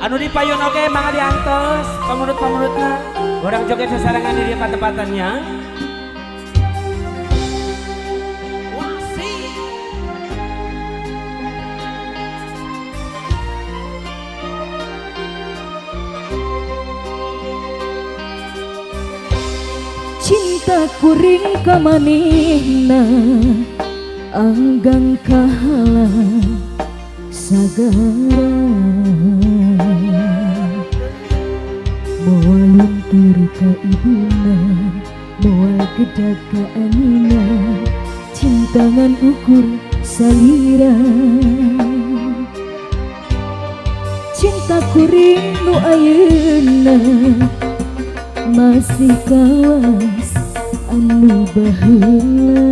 Anu dipayun oke mangga diantos pamurut-pamurutna. Orang joget sesarangan di tempat-tempatannya. Cinta kuring kamanihna anggang kahala sagara moal luntur ka ibuna moal gedag ka anina cintangan ukur salira cinta kuring nu ayeuna masih kawas anu baheula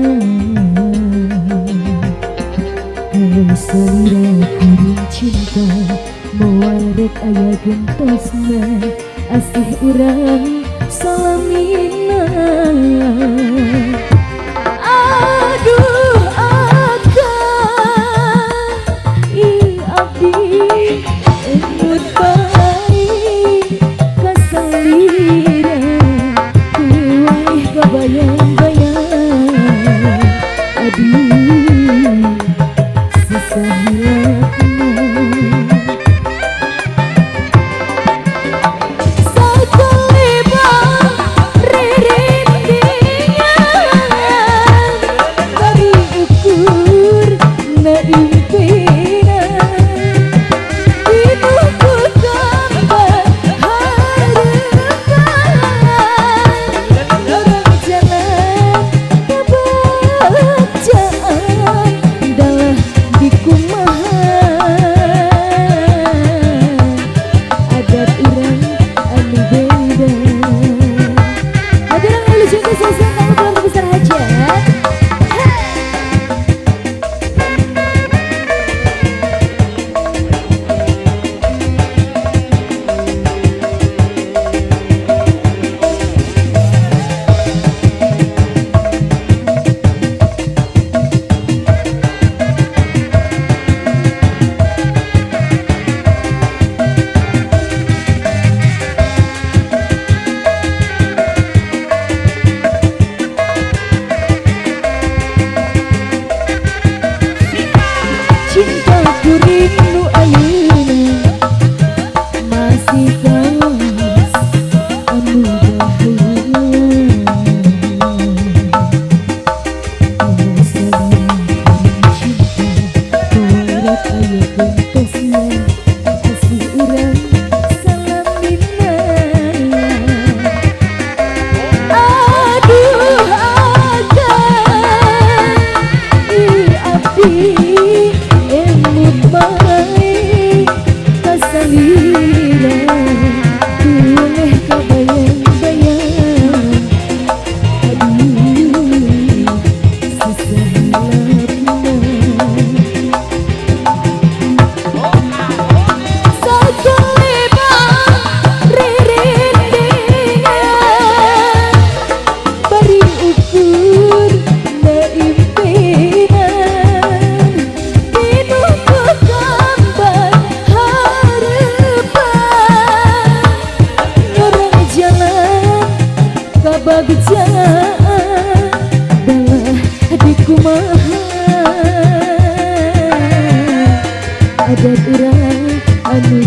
salira kuring cinta moal rek aya gentosna asih urang salamina aduh akang i abdi emut baik kasalira kuih kabayang-bayang aduh sesahilakna adat urang anu